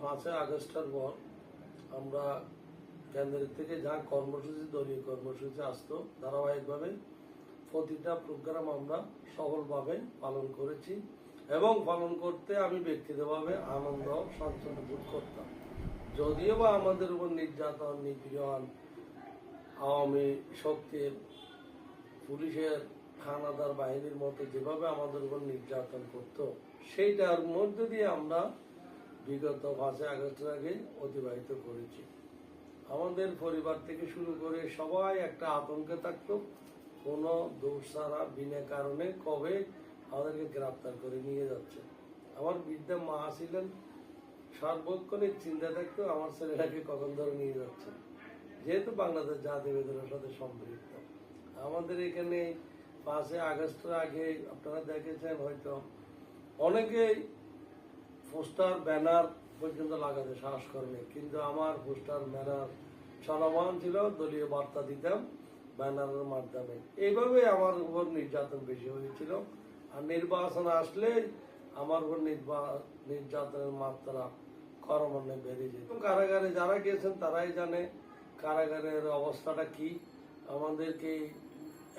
5 আগস্টের পর আমরা কেন্দ্রের থেকে যা কর্মসূচি, দলীয় কর্মসূচি আসতো ধারাবাহিকভাবে প্রতিটা প্রোগ্রাম আমরা সফলভাবে পালন করেছি এবং পালন করতে আমি ব্যক্তিগতভাবে আনন্দ সঞ্চয় বোধ করতাম। যদিও বা আমাদের উপর নির্যাতন, নিপীড়ন, আওয়ামী শক্তির, পুলিশের, হানাদার বাহিনীর মতো যেভাবে আমাদের উপর নির্যাতন করত, সেইটার মধ্যে দিয়ে আমরা বিগত 5 আগস্টের আগে অতিবাহিত করেছি। আমাদের পরিবার থেকে শুরু করে সবাই একটা আতঙ্কে থাকতো, কোনো দোষ ছাড়া বিনা কারণে কবে আমাদেরকে গ্রেপ্তার করে নিয়ে যাচ্ছে। আমার বৃদ্ধা মা ছিলেন, সার্বক্ষণিক চিন্তা থাকতো আমার ছেলেটাকে কখন ধরে নিয়ে যাচ্ছে, যেহেতু বাংলাদেশ জাতীয়তাবাদের সাথে সম্পৃক্ত। আমাদের এখানে 5 আগস্টের আগে আপনারা দেখেছেন হয়তো অনেকেই পোস্টার ব্যানার পর্যন্ত লাগাতে সাহস করেনি, কিন্তু আমার পোস্টার ব্যানার চলমান ছিল, দলীয় বার্তা দিতাম ব্যানারের মাধ্যমে। এইভাবে আমার উপর নির্যাতন বেশি হয়েছিল। আর নির্বাচন আসলে আমার উপর নির্যাতনের মাত্রা ক্রমান্বয়ে বেড়ে যেত। কারাগারে যারা গেছেন তারাই জানে কারাগারের অবস্থাটা কি। আমাদেরকে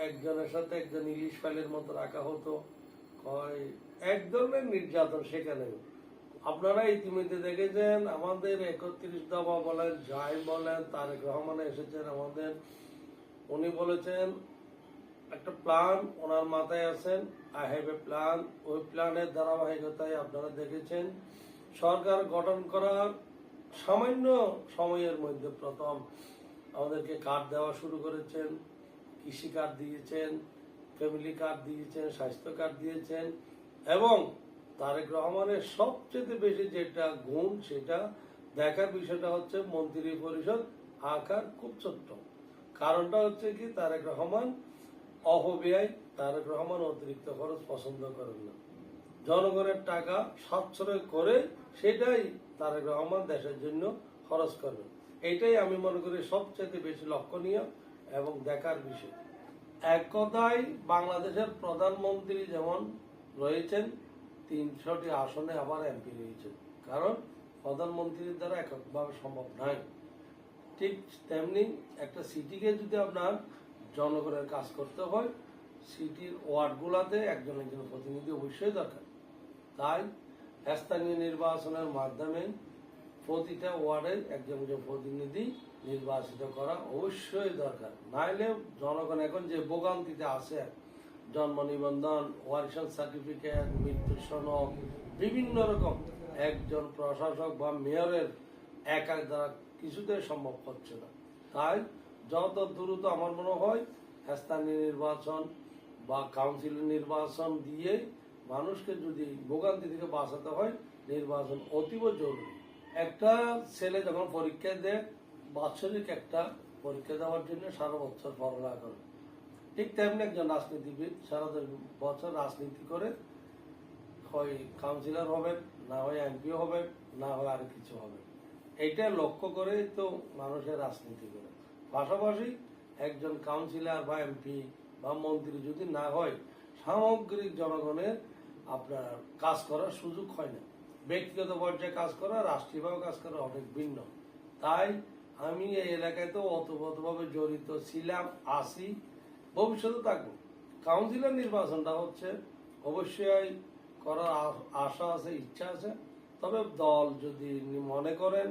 একজনের সাথে একজন ইলিশ ফাইলের মতো রাখা হতো, এক ধরনের নির্যাতন সেখানে। আপনারা ইতিমধ্যে দেখেছেন আমাদের 31 দফা বলেন, যাই বলেন, তারেক রহমান এসেছেন আমাদের, উনি বলেছেন একটা প্ল্যান ওনার মাথায় আছেন, আই হ্যাভ এ প্ল্যান। ওই প্ল্যানের ধারাবাহিকতায় আপনারা দেখেছেন সরকার গঠন করার সামান্য সময়ের মধ্যে প্রথম আমাদেরকে কার্ড দেওয়া শুরু করেছেন, কৃষি কার্ড দিয়েছেন, ফ্যামিলি কার্ড দিয়েছেন, স্বাস্থ্য কার্ড দিয়েছেন। এবং তারেক রহমানের সবচেয়ে বেশি যেটা গুণ, সেটা দেখার বিষয়টা হচ্ছে মন্ত্রী পরিষদ আকার খুব ছোট্ট। কারণটা হচ্ছে কি, তারেক রহমান অপব্যয়, তারেক রহমান অতিরিক্ত খরচ পছন্দ করেন না। জনগণের টাকা সাশ্রয় করে সেটাই তারেক রহমান দেশের জন্য খরচ করবেন। এইটাই আমি মনে করি সবচেয়ে বেশি লক্ষণীয় এবং দেখার বিষয়। এক কথায় বাংলাদেশের প্রধানমন্ত্রী যেমন রয়েছেন 300টি আসনে, আবার এমপি রয়েছেন, কারণ প্রধানমন্ত্রীর দ্বারা এককভাবে সম্ভব নয়। ঠিক তেমনি একটা সিটিকে যদি আপনার জনগণের কাজ করতে হয়, সিটির ওয়ার্ডগুলোতে একজন একজন প্রতিনিধি অবশ্যই দরকার। তাই স্থানীয় নির্বাচনের মাধ্যমে প্রতিটা ওয়ার্ডের একজন একজন প্রতিনিধি নির্বাচিত করা অবশ্যই দরকার। নাইলে জনগণ এখন যে ভোগান্তিতে আছে, জন্ম নিবন্ধন, ওয়ারিশন সার্টিফিকেট, মৃত্যু সনদ, বিভিন্ন রকম, একজন প্রশাসক বা মেয়রের একার দ্বারা কিছুতেই সম্ভব হচ্ছে না। তাই যত দ্রুত আমার মনে হয় স্থানীয় নির্বাচন বা কাউন্সিলের নির্বাচন দিয়ে মানুষকে যদি ভোগান্তি থেকে বাঁচাতে হয়, নির্বাচন অতীব জরুরি। একটা ছেলে যখন পরীক্ষা দেয়, বাৎসরিক একটা পরীক্ষা দেওয়ার জন্য সারা বছর পড়ালেখা করে, ঠিক তেমনি একজন রাজনীতিবিদ সারা বছর রাজনীতি করে হয় কাউন্সিলর হবেন, না হয় এমপি হবেন, না হয় আর কিছু হবে। এইটা লক্ষ্য করে তো মানুষের রাজনীতি করে। পাশাপাশি একজন কাউন্সিলর বা এমপি বা মন্ত্রী যদি না হয়, সামগ্রিক জনগণের আপনার কাজ করার সুযোগ হয় না। ব্যক্তিগত পর্যায়ে কাজ করা, রাষ্ট্রীয়ভাবে কাজ করা অনেক ভিন্ন। তাই আমি এই এলাকায় তো ওতপ্রোতভাবে জড়িত ছিলাম, আছি, ভবিষ্যতে থাকবো। কাউন্সিলর নির্বাচনটা হচ্ছে অবশ্যই করার আশা আছে, ইচ্ছা আছে। তবে দল যদি মনে করেন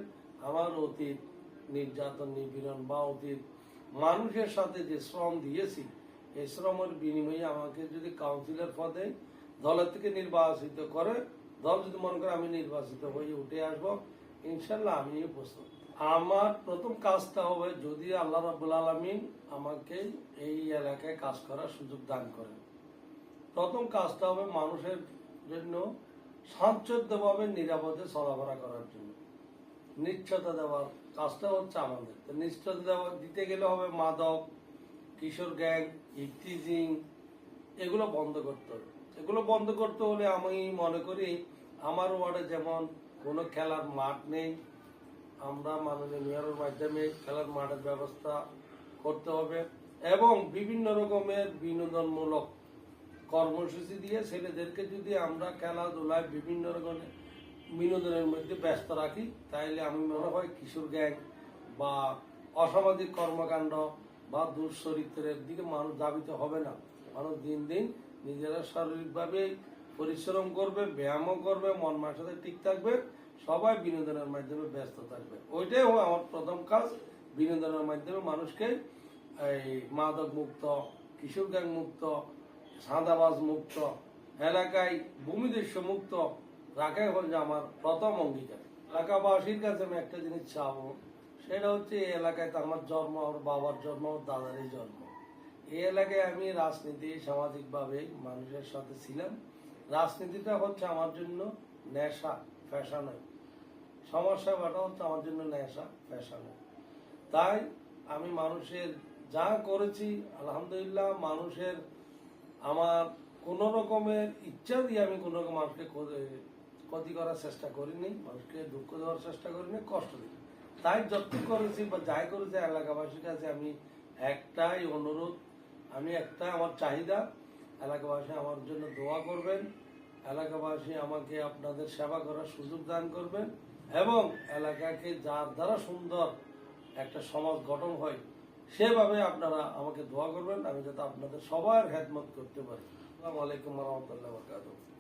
আমার অতীত নির্যাতন, নিপীড়ন বা অতীত মানুষের সাথে যে শ্রম দিয়েছি, এই শ্রমের বিনিময়ে আমাকে যদি কাউন্সিলর পদে দলের থেকে নির্বাচিত করে, দল যদি মনে করে আমি নির্বাচিত হয়ে উঠে আসবো, ইনশাল্লাহ আমি প্রস্তুত। আমার প্রথম কাজটা হবে, যদি আল্লাহ রাব্বুল আলামিন আমাকে এই এলাকায় কাজ করার সুযোগ দান করেন, প্রথম কাজটা হবে মানুষের জন্য শান্তভাবে নিরাপদে চলাফেরা করার জন্য নিশ্চয়তা দেওয়ার কাজটা হচ্ছে আমাদের। নিশ্চয়তা দিতে গেলে হবে মাদক, কিশোর গ্যাং, ইফটিজিং, এগুলো বন্ধ করতে হবে। এগুলো বন্ধ করতে হলে আমি মনে করি আমার ওয়ার্ডে যেমন কোনো খেলার মাঠ নেই, আমরা মাননীয় মেয়রের মাধ্যমে খেলার মাঠের ব্যবস্থা করতে হবে এবং বিভিন্ন রকমের বিনোদনমূলক কর্মসূচি দিয়ে ছেলেদেরকে যদি আমরা খেলাধুলায় বিভিন্ন রকমের বিনোদনের মধ্যে ব্যস্ত রাখি, তাইলে আমি মনে হয় কিশোর গ্যাং বা অসামাজিক কর্মকাণ্ড বা দুশ্চরিত্রের দিকে মানুষ ধাবিত হবে না। মানুষ দিন দিন নিজেরা শারীরিকভাবে পরিশ্রম করবে, ব্যায়ামও করবে, মন মানসিকতা ঠিক থাকবে, সবাই বিনোদনের মাধ্যমে ব্যস্ত থাকবে। ওইটাই আমার প্রথম কাজ, বিনোদনের মাধ্যমে মানুষকে এই মাদক মুক্ত, কিশোর গ্যাং মুক্ত, সাদাবাজ মুক্ত, এলাকায় ভূমিদস্যু মুক্ত রাখাই হচ্ছে আমার প্রথম অঙ্গীকার। এলাকাবাসীর কাছে আমি একটা জিনিস চাবো, সেটা হচ্ছে এই এলাকায় তো আমার জন্ম, আমার বাবার জন্ম, আমার দাদারই জন্ম। এই এলাকায় আমি রাজনীতি সামাজিকভাবে মানুষের সাথে ছিলাম। রাজনীতিটা হচ্ছে আমার জন্য নেশা, পেশা নয়। সমাজসেবাটা হচ্ছে আমার জন্য নেশা, পেশা নয়। তাই আমি মানুষের যা করেছি আলহামদুলিল্লাহ, মানুষের আমার কোন রকমের ইচ্ছা দিয়ে আমি কোন রকম মানুষকে ক্ষতি করার চেষ্টা করিনি, মানুষকে দুঃখ দেওয়ার চেষ্টা করিনি, কষ্ট দিই। তাই যত করেছি বা যাই করেছি এলাকাবাসীর কাছে আমি একটাই অনুরোধ, আমি একটা আমার চাহিদা, এলাকাবাসী আমার জন্য দোয়া করবেন, এলাকাবাসী আমাকে আপনাদের সেবা করার সুযোগ দান করবেন এবং এলাকাকে যার দ্বারা সুন্দর একটা সমাজ গঠন হয় সেভাবে আপনারা আমাকে দোয়া করবেন, আমি যাতে আপনাদের সবার খেদমত করতে পারি। আসসালামু আলাইকুম ওয়া রাহমাতুল্লাহি ওয়া বারাকাতুহু।